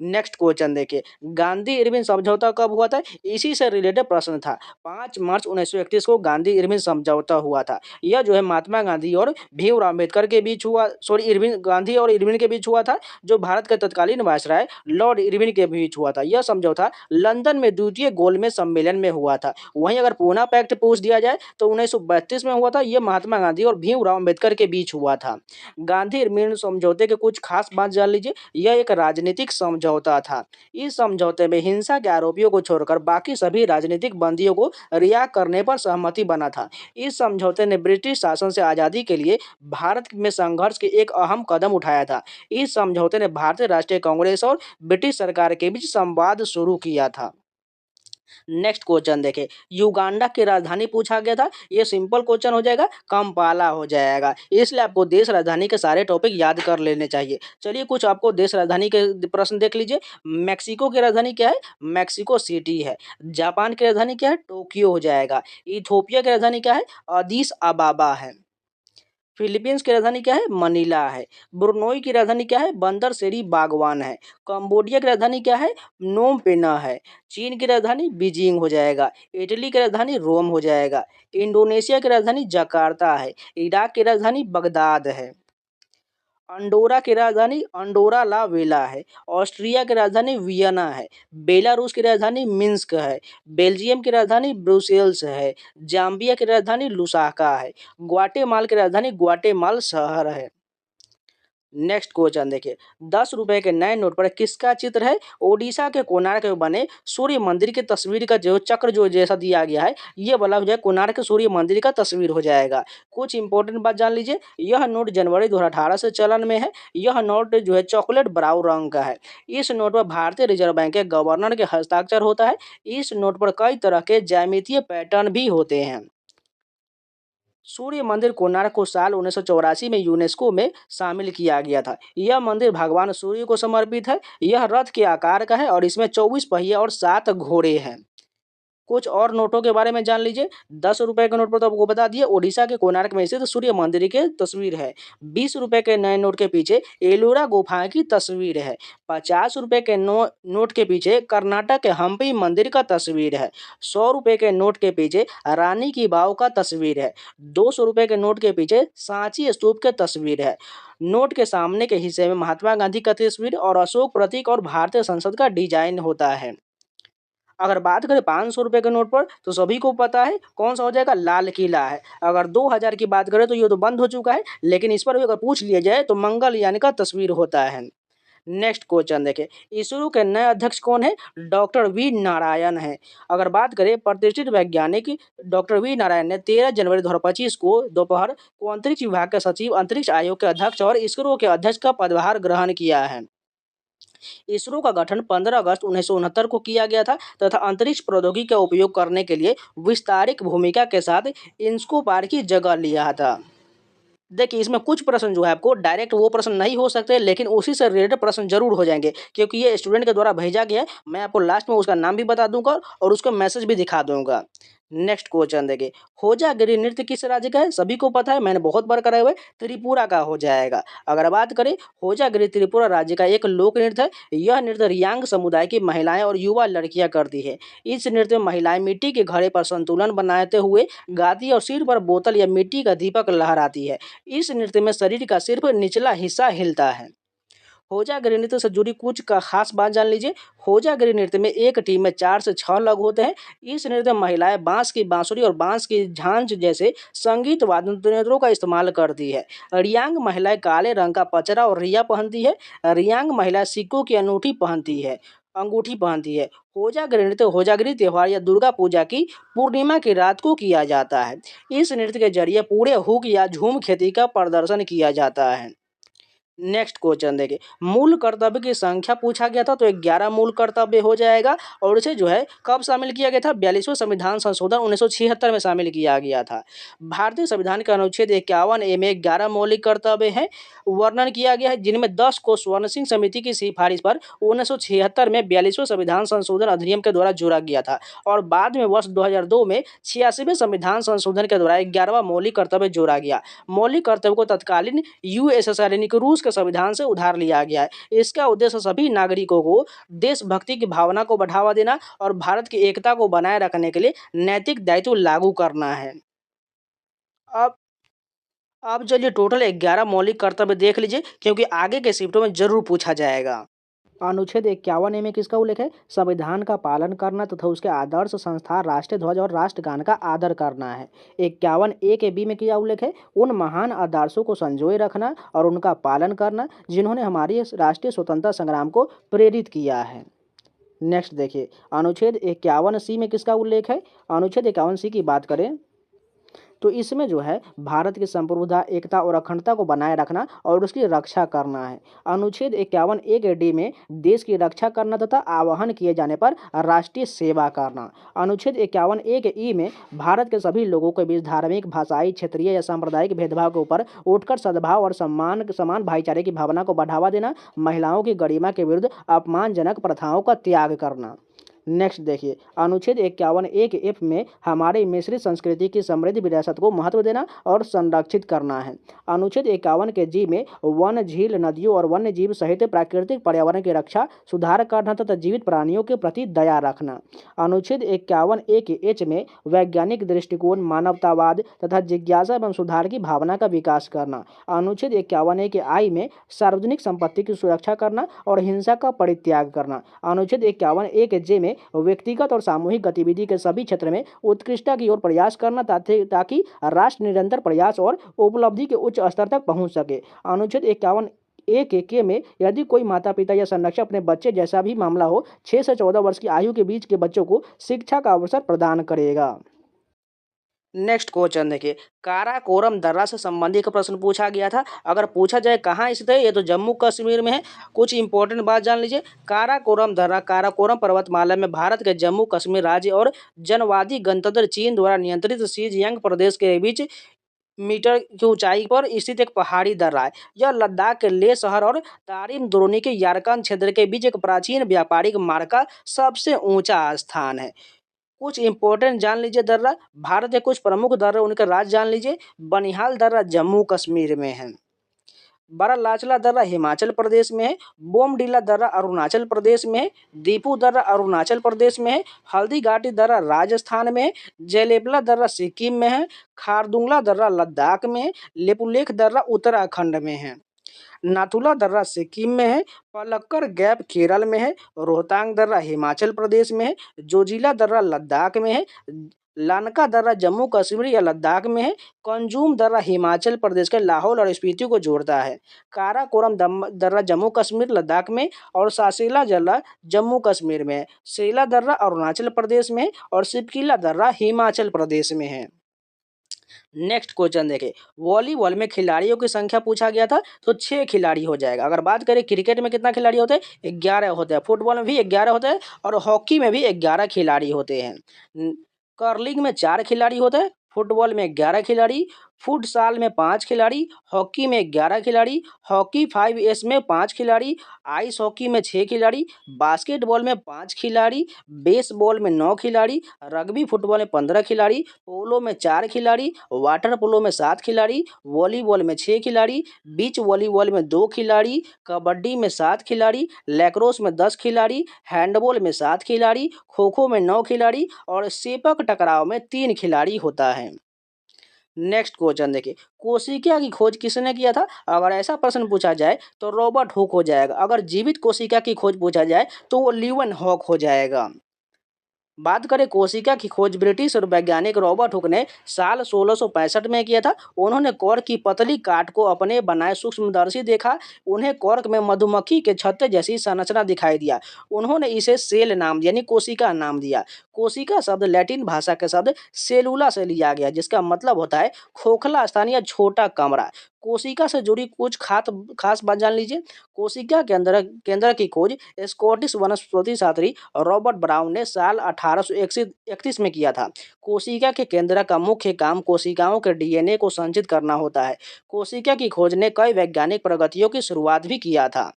नेक्स्ट क्वेश्चन देखिए, गांधी इरविन समझौता कब हुआ था? इसी से रिलेटेड प्रश्न था। 5 मार्च 1931 को गांधी इरविन समझौता हुआ था। यह जो है महात्मा गांधी और भीमराव अम्बेडकर के बीच हुआ, गांधी और इरविन के बीच हुआ था, जो भारत के तत्कालीन वायसराय लॉर्ड इरविन के बीच हुआ था। यह समझौता लंदन में द्वितीय गोलमेज सम्मेलन में हुआ था। वहीं अगर पूना पैक्ट पूछ दिया जाए तो 1932 में हुआ था। यह महात्मा गांधी और भीमराव अम्बेडकर के बीच हुआ था। गांधी इरविन समझौते के कुछ खास बात जान लीजिए। यह एक राजनीतिक समझौता था। इस समझौते में हिंसा के आरोपियों को छोड़कर बाकी सभी राजनीतिक बंदियों को रिहा करने पर सहमति बना था। इस समझौते ने ब्रिटिश शासन से आज़ादी के लिए भारत में संघर्ष के एक अहम कदम उठाया था। इस समझौते ने भारतीय राष्ट्रीय कांग्रेस और ब्रिटिश सरकार के बीच संवाद शुरू किया था। नेक्स्ट क्वेश्चन देखें, युगांडा की राजधानी पूछा गया था। ये सिंपल क्वेश्चन हो जाएगा, कंपाला हो जाएगा। इसलिए आपको देश राजधानी के सारे टॉपिक याद कर लेने चाहिए। चलिए कुछ आपको देश राजधानी के प्रश्न देख लीजिए। मैक्सिको की राजधानी क्या है? मैक्सिको सिटी है। जापान की राजधानी क्या है? टोक्यो हो जाएगा। इथोपिया की राजधानी क्या है? अदीस अबाबा है। फिलीपींस की राजधानी क्या है? मनीला है। ब्रुनोई की राजधानी क्या है? बंदर सेरी बागवान है। कंबोडिया की राजधानी क्या है? नोम पेन्हा है। चीन की राजधानी बीजिंग हो जाएगा। इटली की राजधानी रोम हो जाएगा। इंडोनेशिया की राजधानी जकार्ता है। इराक की राजधानी बगदाद है। अंडोरा की राजधानी अंडोरा ला वेला है। ऑस्ट्रिया की राजधानी वियना है। बेलारूस की राजधानी मिन्स्क है। बेल्जियम की राजधानी ब्रुसेल्स है। जाम्बिया की राजधानी लुसाका है। ग्वाटेमाल की राजधानी ग्वाटेमाल शहर है। नेक्स्ट क्वेश्चन देखिए, 10 रुपए के नए नोट पर किसका चित्र है? ओडिशा के कोणार्क में बने सूर्य मंदिर की तस्वीर का जो चक्र जो जैसा दिया गया है, ये वाला जो है कोणार्क सूर्य मंदिर का तस्वीर हो जाएगा। कुछ इंपॉर्टेंट बात जान लीजिए, यह नोट जनवरी 2018 से चलन में है। यह नोट जो है चॉकलेट ब्राउन रंग का है। इस नोट पर भारतीय रिजर्व बैंक के गवर्नर के हस्ताक्षर होता है। इस नोट पर कई तरह के ज्यामितीय पैटर्न भी होते हैं। सूर्य मंदिर कोणार्क को साल 1984 में यूनेस्को में शामिल किया गया था। यह मंदिर भगवान सूर्य को समर्पित है। यह रथ के आकार का है और इसमें 24 पहिए और 7 घोड़े हैं। कुछ और नोटों के बारे में जान लीजिए। 10 रुपए के नोट पर तो आपको बता दिया, ओडिशा के कोणार्क में स्थित सूर्य मंदिर की तस्वीर है। 20 रुपए के नए नोट के पीछे एलोरा गुफा की तस्वीर है। 50 रुपए के नोट के पीछे कर्नाटक के हम्पी मंदिर का तस्वीर है। 100 रुपए के नोट के पीछे रानी की वाव का तस्वीर है। 200 रुपए के नोट के पीछे सांची स्तूप की तस्वीर है। नोट के सामने के हिस्से में महात्मा गांधी का तस्वीर और अशोक प्रतीक और भारतीय संसद का डिजाइन होता है। अगर बात करें 500 रुपए के नोट पर, तो सभी को पता है कौन सा हो जाएगा, लाल किला है। अगर 2000 की बात करें तो ये तो बंद हो चुका है, लेकिन इस पर भी अगर पूछ लिया जाए तो मंगलयान का तस्वीर होता है। नेक्स्ट क्वेश्चन देखें, इसरो के नए अध्यक्ष कौन है? डॉक्टर वी नारायण है। अगर बात करें प्रतिष्ठित वैज्ञानिक डॉक्टर वी नारायण ने 13 जनवरी 2025 को दोपहर को अंतरिक्ष विभाग के सचिव, अंतरिक्ष आयोग के अध्यक्ष और इसरो के अध्यक्ष का पदभार ग्रहण किया है। इसरो का गठन 15 अगस्त 1969 को किया गया था तथा अंतरिक्ष प्रौद्योगिकी का उपयोग करने के लिए विस्तारित भूमिका के साथ इंस्कोपार की जगह लिया था। देखिए, इसमें कुछ प्रश्न जो है आपको डायरेक्ट वो प्रश्न नहीं हो सकते, लेकिन उसी से रिलेटेड प्रश्न जरूर हो जाएंगे, क्योंकि ये स्टूडेंट के द्वारा भेजा गया है। मैं आपको लास्ट में उसका नाम भी बता दूंगा और उसका मैसेज भी दिखा दूंगा। नेक्स्ट क्वेश्चन देखिए, होजागिरी नृत्य किस राज्य का है? सभी को पता है, मैंने बहुत बार कराए हुए, त्रिपुरा का हो जाएगा। अगर बात करें, होजागिरी त्रिपुरा राज्य का एक लोक नृत्य है। यह नृत्य रियांग समुदाय की महिलाएं और युवा लड़कियां करती है। इस नृत्य में महिलाएं मिट्टी के घड़े पर संतुलन बनाते हुए गाती और सिर पर बोतल या मिट्टी का दीपक लहराती है। इस नृत्य में शरीर का सिर्फ निचला हिस्सा हिलता है। होजागिरी नृत्य से जुड़ी कुछ का खास बात जान लीजिए। होजागिरी नृत्य में एक टीम में 4 से 6 लोग होते हैं। इस नृत्य में महिलाएं बांस की बांसुरी और बांस की झांझ जैसे संगीत वाद्य यंत्रों का इस्तेमाल करती है। रियांग महिलाएं काले रंग का पचरा और रिया पहनती है। रियांग महिलाएं सिक्कों की अंगूठी पहनती है। होजागिरी नृत्य होजागिरी त्योहार या दुर्गा पूजा की पूर्णिमा की रात को किया जाता है। इस नृत्य के जरिए पूरे हुक या झूम खेती का प्रदर्शन किया जाता है। नेक्स्ट क्वेश्चन देखिए, मूल कर्तव्य की संख्या पूछा गया था, तो 11 मूल कर्तव्य हो जाएगा। और इसे जो है कब शामिल किया गया था? 42वें संविधान संशोधन 1976 में शामिल किया गया था। भारतीय संविधान के अनुच्छेद 51A में 11 मौलिक कर्तव्य हैं वर्णन किया गया है, जिनमें 10 को स्वर्ण सिंह समिति की सिफारिश पर 1976 में 42वें संविधान संशोधन अधिनियम के द्वारा जोड़ा गया था और बाद में वर्ष 2002 में 86वें संविधान संशोधन के द्वारा 11वां मौलिक कर्तव्य जोड़ा गया। मौलिक कर्तव्य को तत्कालीन यूएसएसआर यानी कि रूस के संविधान से उधार लिया गया है। इसका उद्देश्य सभी नागरिकों को देशभक्ति की भावना को बढ़ावा देना और भारत की एकता को बनाए रखने के लिए नैतिक दायित्व लागू करना है। अब अब चलिए टोटल 11 मौलिक कर्तव्य देख लीजिए, क्योंकि आगे के शिफ्टों में जरूर पूछा जाएगा। अनुच्छेद 51A में किसका उल्लेख है? संविधान का पालन करना तथा उसके आदर्श संस्था राष्ट्रीय ध्वज और राष्ट्रगान का आदर करना है। 51A के बी में क्या उल्लेख है? उन महान आदर्शों को संजोए रखना और उनका पालन करना जिन्होंने हमारी राष्ट्रीय स्वतंत्रता संग्राम को प्रेरित किया है। नेक्स्ट देखिए, अनुच्छेद 51C में किसका उल्लेख है? अनुच्छेद 51C की बात करें तो इसमें जो है भारत की संप्रभुता, एकता और अखंडता को बनाए रखना और उसकी रक्षा करना है। अनुच्छेद 51A के डी में देश की रक्षा करना तथा आह्वान किए जाने पर राष्ट्रीय सेवा करना। अनुच्छेद 51A के ई में भारत के सभी लोगों के बीच धार्मिक, भाषाई, क्षेत्रीय या सांप्रदायिक भेदभाव के ऊपर उठकर सद्भाव और समान भाईचारे की भावना को बढ़ावा देना, महिलाओं की गरिमा के विरुद्ध अपमानजनक प्रथाओं का त्याग करना। नेक्स्ट देखिए, अनुच्छेद 51A के एफ में हमारे मिश्रित संस्कृति की समृद्ध विरासत को महत्व देना और संरक्षित करना है। अनुच्छेद 51 के जी में वन, झील, नदियों और वन्य जीव सहित प्राकृतिक पर्यावरण की रक्षा, सुधार करना तथा जीवित प्राणियों के प्रति दया रखना। अनुच्छेद 51A के एच में वैज्ञानिक दृष्टिकोण, मानवतावाद तथा जिज्ञासा एवं सुधार की भावना का विकास करना। अनुच्छेद 51A के आई में सार्वजनिक संपत्ति की सुरक्षा करना और हिंसा का परित्याग करना। अनुच्छेद 51A के जे में व्यक्तिगत और सामूहिक गतिविधि के सभी क्षेत्र में उत्कृष्टता की ओर प्रयास करना ताकि राष्ट्र निरंतर प्रयास और उपलब्धि के उच्च स्तर तक पहुंच सके। अनुच्छेद 51 1 में यदि कोई माता पिता या संरक्षक अपने बच्चे जैसा भी मामला हो 6 से 14 वर्ष की आयु के बीच के बच्चों को शिक्षा का अवसर प्रदान करेगा। नेक्स्ट क्वेश्चन देखिए, काराकोरम दर्रा से संबंधित एक प्रश्न पूछा गया था। अगर पूछा जाए कहाँ स्थित है, ये तो जम्मू कश्मीर में है। कुछ इंपॉर्टेंट बात जान लीजिए। काराकोरम दर्रा काराकोरम पर्वतमाला में भारत के जम्मू कश्मीर राज्य और जनवादी गणतंत्र चीन द्वारा नियंत्रित शिनजियांग प्रदेश के बीच मीटर की ऊंचाई पर स्थित एक पहाड़ी दर्रा है। यह लद्दाख के लेह शहर और तारिम द्रोणी के यारकन क्षेत्र के बीच एक प्राचीन व्यापारिक मार्ग का सबसे ऊंचा स्थान है। कुछ इंपॉर्टेंट जान लीजिए दर्रा। भारत के कुछ प्रमुख दर्रे उनके राज्य जान लीजिए। बनिहाल दर्रा जम्मू कश्मीर में है। बारालाचला दर्रा हिमाचल प्रदेश में है। बोमडीला दर्रा अरुणाचल प्रदेश में है। दीपू दर्रा अरुणाचल प्रदेश में है। हल्दी घाटी दर्रा राजस्थान में है। जेलेबला दर्रा सिक्किम में है। खारदुंगला दर्रा लद्दाख में है। लेपुलेख दर्रा उत्तराखंड में है। नाथुला दर्रा सिक्किम में है। पलक्कड़ गैप केरल में है। रोहतांग दर्रा हिमाचल प्रदेश में है। जोजिला दर्रा लद्दाख में है। लानका दर्रा जम्मू कश्मीर या लद्दाख में है। कंजूम दर्रा हिमाचल प्रदेश के लाहौल और स्पीति को जोड़ता है। काराकोरम दर्रा जम्मू कश्मीर लद्दाख में और सासेला दर्रा जम्मू कश्मीर में है। सेला दर्रा अरुणाचल प्रदेश में और सिपकिला दर्रा हिमाचल प्रदेश में है। नेक्स्ट क्वेश्चन देखें, वॉलीबॉल में खिलाड़ियों की संख्या पूछा गया था तो 6 खिलाड़ी हो जाएगा। अगर बात करें क्रिकेट में कितना खिलाड़ी होते हैं, 11 होते हैं। फुटबॉल में भी 11 होते हैं और हॉकी में भी 11 खिलाड़ी होते हैं। कर्लिंग में 4 खिलाड़ी होते हैं। फुटबॉल में 11 खिलाड़ी। फुटसाल में 5 खिलाड़ी। हॉकी में 11 खिलाड़ी। हॉकी 5S में 5 खिलाड़ी। आइस हॉकी में 6 खिलाड़ी। बास्केटबॉल में 5 खिलाड़ी। बेसबॉल में 9 खिलाड़ी। रग्बी फुटबॉल में 15 खिलाड़ी। पोलो में 4 खिलाड़ी। वाटर पोलो में 7 खिलाड़ी। वॉलीबॉल में 6 खिलाड़ी। बीच वॉलीबॉल में 2 खिलाड़ी। कबड्डी में 7 खिलाड़ी। लैक्रोस में 10 खिलाड़ी। हैंडबॉल में 7 खिलाड़ी। खो खो में 9 खिलाड़ी और सेपक टकराव में 3 खिलाड़ी होता है। नेक्स्ट क्वेश्चन देखिए, कोशिका की खोज किसने किया था। अगर ऐसा प्रश्न पूछा जाए तो रॉबर्ट हुक हो जाएगा। अगर जीवित कोशिका की खोज पूछा जाए तो वो लीवन हॉक हो जाएगा। बात करें कोशिका की खोज ब्रिटिश और वैज्ञानिक रॉबर्ट हुक ने साल 1665 में किया था। उन्होंने कॉर्क की पतली काट को अपने बनाए सूक्ष्मदर्शी देखा। उन्हें कॉर्क में मधुमक्खी के छत्ते जैसी संरचना दिखाई दिया। उन्होंने इसे सेल नाम यानी कोशिका नाम दिया। कोशिका शब्द लैटिन भाषा के शब्द सेलुला से लिया गया, जिसका मतलब होता है खोखला स्थान या छोटा कमरा। कोशिका से जुड़ी कुछ खास बात जान लीजिए। कोशिका के अंदर केंद्र की खोज स्कॉटिश वनस्पति शास्त्री रॉबर्ट ब्राउन ने साल 1831 में किया था। कोशिका के केंद्र का मुख्य काम कोशिकाओं के DNA को संचित करना होता है। कोशिका की खोज ने कई वैज्ञानिक प्रगतियों की शुरुआत भी किया था।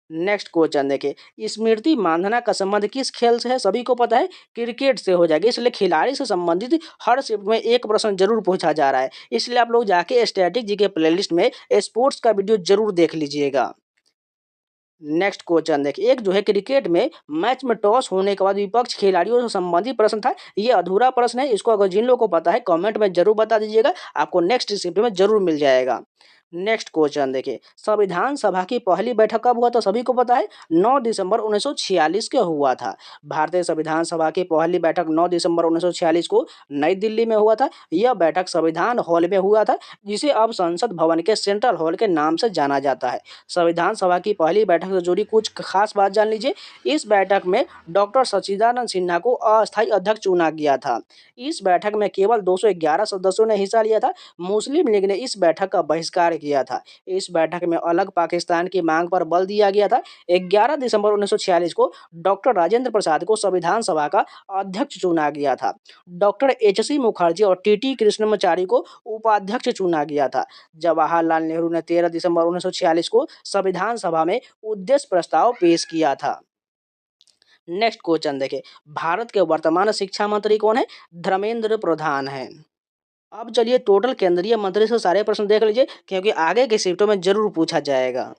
नेक्स्ट क्वेश्चन देखिए, स्मृति मानधना का संबंध किस खेल से है। सभी को पता है क्रिकेट से हो जाएगा, इसलिए खिलाड़ी से संबंधित हर शिफ्ट में एक प्रश्न जरूर पूछा जा रहा है। इसलिए आप लोग जाके स्टैटिक जी के प्लेलिस्ट में स्पोर्ट्स का वीडियो जरूर देख लीजिएगा। नेक्स्ट क्वेश्चन देखिए, एक जो है क्रिकेट में मैच में टॉस होने के बाद विपक्ष खिलाड़ियों से संबंधित प्रश्न था। ये अधूरा प्रश्न है, इसको अगर जिन लोगों को पता है कमेंट में जरूर बता दीजिएगा, आपको नेक्स्ट शिफ्ट में जरूर मिल जाएगा। नेक्स्ट क्वेश्चन देखिए, संविधान सभा की पहली बैठक कब हुआ था। सभी को पता है 9 दिसंबर 1946 को हुआ था। भारतीय संविधान सभा की पहली बैठक 9 दिसंबर 1946 को नई दिल्ली में हुआ था। यह बैठक संविधान हॉल में हुआ था, जिसे अब संसद भवन के सेंट्रल हॉल के नाम से जाना जाता है। संविधान सभा की पहली बैठक से जुड़ी कुछ खास बात जान लीजिए। इस बैठक में डॉक्टर सच्चिदानंद सिन्हा को अस्थायी अध्यक्ष चुना गया था। इस बैठक में केवल 211 सदस्यों ने हिस्सा लिया था। मुस्लिम लीग ने इस बैठक का बहिष्कार किया था। इस बैठक में अलग पाकिस्तान की मांग पर बल दिया गया था। 11 दिसंबर 1946 को डॉक्टर राजेंद्र प्रसाद को संविधान सभा का अध्यक्ष चुना गया था। डॉक्टर HC मुखर्जी और TT कृष्णमाचारी को उपाध्यक्ष चुना गया था। जवाहरलाल नेहरू ने 13 दिसंबर 1946 को संविधान सभा में उद्देश्य प्रस्ताव पेश किया था। नेक्स्ट क्वेश्चन देखें, भारत के वर्तमान शिक्षा मंत्री कौन है। धर्मेंद्र प्रधान है। अब चलिए टोटल केंद्रीय मंत्री से सारे प्रश्न देख लीजिए, क्योंकि आगे के शिफ्टों में जरूर पूछा जाएगा।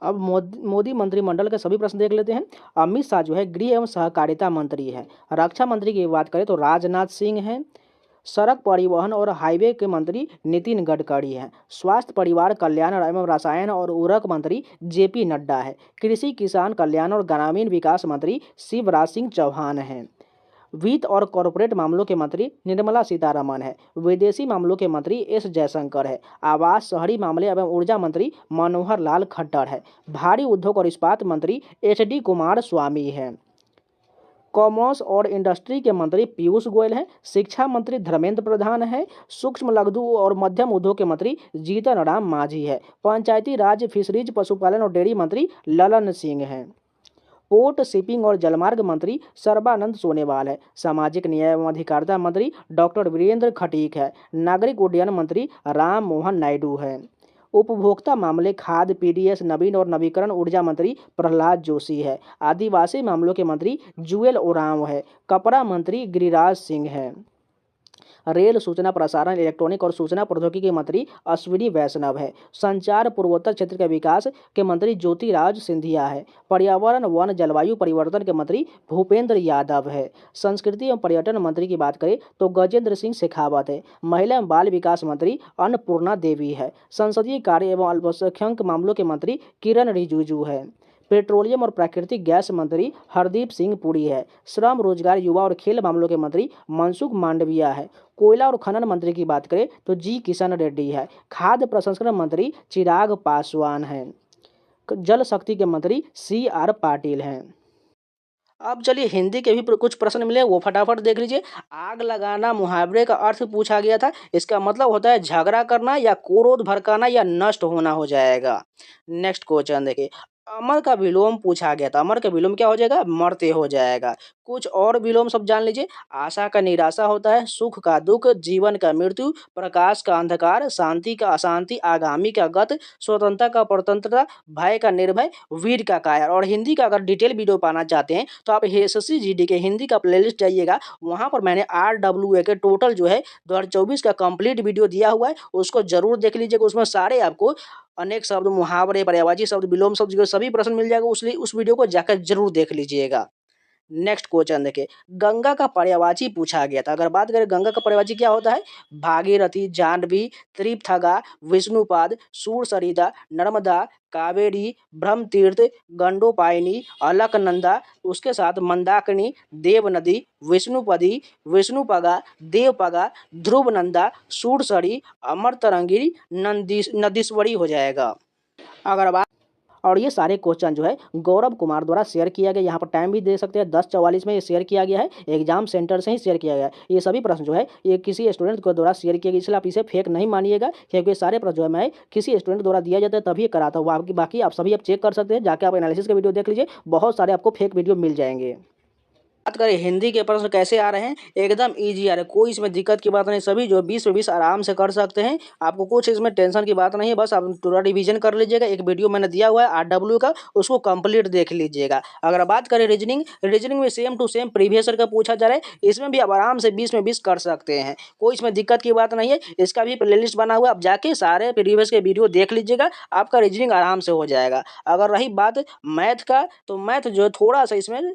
अब मोदी मंत्रिमंडल के सभी प्रश्न देख लेते हैं। अमित शाह जो है गृह एवं सहकारिता मंत्री है। रक्षा मंत्री की बात करें तो राजनाथ सिंह हैं। सड़क परिवहन और हाईवे के मंत्री नितिन गडकरी हैं। स्वास्थ्य परिवार कल्याण एवं रसायन और उर्वरक मंत्री JP नड्डा है। कृषि किसान कल्याण और ग्रामीण विकास मंत्री शिवराज सिंह चौहान हैं। वित्त और कॉरपोरेट मामलों के मंत्री निर्मला सीतारमण है। विदेशी मामलों के मंत्री एस जयशंकर है। आवास, शहरी मामले एवं ऊर्जा मंत्री मनोहर लाल खट्टर है। भारी उद्योग और इस्पात मंत्री एच.डी. कुमार स्वामी हैं। कॉमर्स और इंडस्ट्री के मंत्री पीयूष गोयल हैं। शिक्षा मंत्री धर्मेंद्र प्रधान है। सूक्ष्म लघु और मध्यम उद्योग के मंत्री जीतन राम मांझी है। पंचायती राज, फिशरीज, पशुपालन और डेयरी मंत्री ललन सिंह हैं। पोर्ट, शिपिंग और जलमार्ग मंत्री सर्बानंद सोनोवाल है। सामाजिक न्याय एवं अधिकारिता मंत्री डॉक्टर वीरेंद्र खटीक है। नागरिक उड्डयन मंत्री राम मोहन नायडू है। उपभोक्ता मामले, खाद्य, पीडीएस, नवीन और नवीकरण ऊर्जा मंत्री प्रहलाद जोशी है। आदिवासी मामलों के मंत्री जुएल ओरांव है। कपड़ा मंत्री गिरिराज सिंह है। रेल, सूचना प्रसारण, इलेक्ट्रॉनिक और सूचना प्रौद्योगिकी मंत्री अश्विनी वैष्णव है। संचार, पूर्वोत्तर क्षेत्र के विकास के मंत्री ज्योतिराज सिंधिया है। पर्यावरण, वन, जलवायु परिवर्तन के मंत्री भूपेंद्र यादव है। संस्कृति एवं पर्यटन मंत्री की बात करें तो गजेंद्र सिंह शेखावत है। महिला एवं बाल विकास मंत्री अन्नपूर्णा देवी है। संसदीय कार्य एवं अल्पसंख्यक मामलों के मंत्री किरण रिजिजू है। पेट्रोलियम और प्राकृतिक गैस मंत्री हरदीप सिंह पुरी है। श्रम, रोजगार, युवा और खेल मामलों के मंत्री मनसुख मांडविया है। कोयला और खनन मंत्री की बात करें तो जी किशन रेड्डी है। खाद्य प्रसंस्करण मंत्री चिराग पासवान हैं। जल शक्ति के मंत्री सी.आर. पाटिल हैं। अब चलिए हिंदी के भी कुछ प्रश्न मिले, वो फटाफट देख लीजिए। आग लगाना मुहावरे का अर्थ पूछा गया था। इसका मतलब होता है झगड़ा करना या क्रोध भड़काना या नष्ट होना हो जाएगा। नेक्स्ट क्वेश्चन देखिए। अमर का विलोम पूछा गया था। अमर का विलोम क्या हो जाएगा? मरते हो जाएगा। कुछ और विलोम सब जान लीजिए। आशा का निराशा होता है, सुख का दुख, जीवन का मृत्यु, प्रकाश का अंधकार, शांति का अशांति, आगामी का गत, स्वतंत्रता का परतंत्रता, भय का निर्भय, वीर का कायर। और हिंदी का अगर डिटेल वीडियो पाना चाहते हैं तो आप एसएससी जीडी के हिंदी का प्लेलिस्ट जाइएगा। वहाँ पर मैंने आरडब्ल्यूए के टोटल जो है 2024 का कंप्लीट वीडियो दिया हुआ है, उसको जरूर देख लीजिएगा। उसमें सारे आपको अनेक शब्द, मुहावरे, पर्यायवाची शब्द, विलोम शब्द जो सभी प्रश्न मिल जाएगा। उसलिए उस वीडियो को जाकर जरूर देख लीजिएगा। नेक्स्ट क्वेश्चन देखिए। गंगा का पर्यायवाची पूछा गया था। अगर बात करें गंगा का पर्यायवाची क्या होता है? भागीरथी, जाह्नवी, त्रिपथगा, विष्णुपाद, शूरसरिता, नर्मदा, कावेरी, ब्रह्मतीर्थ, गंडोपायनी, अलकनंदा, उसके साथ मंदाकिनी, देवनदी, विष्णुपदी, विष्णुपगा, देवपगा, ध्रुवनंदा, शूरसरी, अमरतरंगी, नदीश्वरी हो जाएगा। अगर बात और ये सारे क्वेश्चन जो है गौरव कुमार द्वारा शेयर किया गया। यहाँ पर टाइम भी दे सकते हैं, 10:44 में ये शेयर किया गया है। एग्जाम सेंटर से ही शेयर किया गया है। ये सभी प्रश्न जो है ये किसी स्टूडेंट को द्वारा शेयर किया गया, इसलिए आप इसे फेक नहीं मानिएगा, क्योंकि ये सारे प्रश्न जो है मैं किसी स्टूडेंट द्वारा दिया जाता है तभी कराता हूँ। बाकी आप सभी आप चेक कर सकते हैं, जाके आप एनालिसिस का वीडियो देख लीजिए, बहुत सारे आपको फेक वीडियो मिल जाएंगे। बात करें हिंदी के प्रश्न कैसे आ रहे हैं, एकदम इजी आ रहे हैं, कोई इसमें दिक्कत की बात नहीं। सभी जो 20 में 20 आराम से कर सकते हैं। आपको कुछ इसमें टेंशन की बात नहीं है, बस आप पूरा रिवीजन कर लीजिएगा। एक वीडियो मैंने दिया हुआ है आरडब्ल्यू का, उसको कंप्लीट देख लीजिएगा। अगर बात करें रीजनिंग में same to same previous year का पूछा जा रहा है। इसमें भी आप आराम से 20 में 20 कर सकते हैं, कोई इसमें दिक्कत की बात नहीं है। इसका भी प्लेलिस्ट बना हुआ है, आप जाके सारे प्रीवियस के वीडियो देख लीजिएगा, आपका रीजनिंग आराम से हो जाएगा। अगर रही बात मैथ का, तो मैथ जो थोड़ा सा इसमें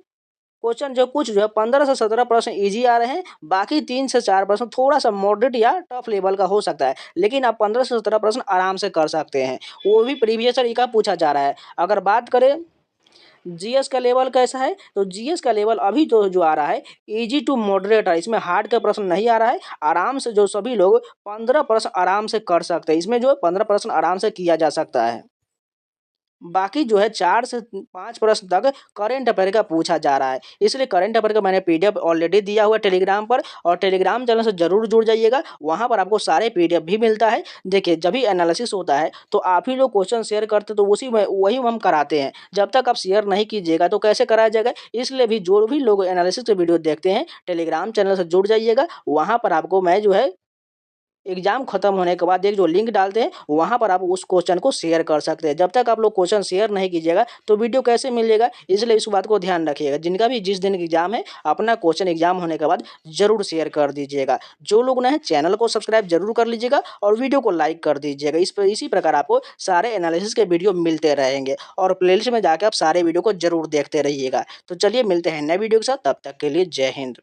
क्वेश्चन जो कुछ जो है 15 से 17 प्रश्न इजी आ रहे हैं। बाकी 3 से 4 प्रश्न थोड़ा सा मॉडरेट या टफ लेवल का हो सकता है, लेकिन आप 15 से 17 प्रश्न आराम से कर सकते हैं। वो भी प्रीवियस ईयर का पूछा जा रहा है। अगर बात करें जीएस का लेवल कैसा है, तो जीएस का लेवल अभी तो जो आ रहा है इजी टू मॉडरेट है। इसमें हार्ड का प्रश्न नहीं आ रहा है। आराम से जो सभी लोग 15 प्रश्न आराम से कर सकते हैं। इसमें जो 15 प्रश्न आराम से किया जा सकता है। बाकी जो है 4 से 5 प्रश्न तक करंट अफेयर का पूछा जा रहा है। इसलिए करंट अफेयर का मैंने पीडीएफ ऑलरेडी दिया हुआ है टेलीग्राम पर, और टेलीग्राम चैनल से जरूर जुड़ जाइएगा। वहां पर आपको सारे पीडीएफ भी मिलता है। देखिए जब भी एनालिसिस होता है तो आप ही लोग क्वेश्चन शेयर करते, तो वही हम कराते हैं। जब तक आप शेयर नहीं कीजिएगा तो कैसे कराया जाएगा? इसलिए भी जो भी लोग एनालिसिस के वीडियो देखते हैं, टेलीग्राम चैनल से जुड़ जाइएगा। वहाँ पर आपको मैं जो है एग्जाम खत्म होने के बाद एक जो लिंक डालते हैं, वहां पर आप उस क्वेश्चन को शेयर कर सकते हैं। जब तक आप लोग क्वेश्चन शेयर नहीं कीजिएगा तो वीडियो कैसे मिलेगा? इसलिए इस बात को ध्यान रखिएगा। जिनका भी जिस दिन एग्जाम है, अपना क्वेश्चन एग्जाम होने के बाद जरूर शेयर कर दीजिएगा। जो लोग नए हैं चैनल को सब्सक्राइब जरूर कर लीजिएगा और वीडियो को लाइक कर दीजिएगा। इसी प्रकार आपको सारे एनालिसिस के वीडियो मिलते रहेंगे, और प्लेलिस्ट में जाकर आप सारे वीडियो को जरूर देखते रहिएगा। तो चलिए मिलते हैं नए वीडियो के साथ, तब तक के लिए जय हिंद।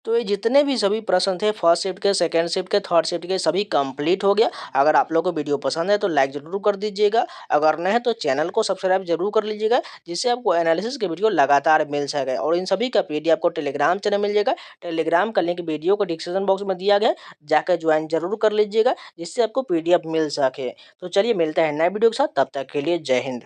तो ये जितने भी सभी प्रश्न थे फर्स्ट शिफ्ट के, सेकंड शिफ्ट के, थर्ड शिफ्ट के, सभी कंप्लीट हो गया। अगर आप लोग को वीडियो पसंद है तो लाइक ज़रूर कर दीजिएगा। अगर नहीं है तो चैनल को सब्सक्राइब जरूर कर लीजिएगा, जिससे आपको एनालिसिस के वीडियो लगातार मिल सके। और इन सभी का पीडीएफ आपको टेलीग्राम चैनल मिल जाएगा। टेलीग्राम का लिंक वीडियो को डिस्क्रिप्शन बॉक्स में दिया गया है, जाकर ज्वाइन जरूर कर लीजिएगा, जिससे आपको पीडीएफ मिल सके। तो चलिए मिलते हैं नए वीडियो के साथ, तब तक के लिए जय हिंद।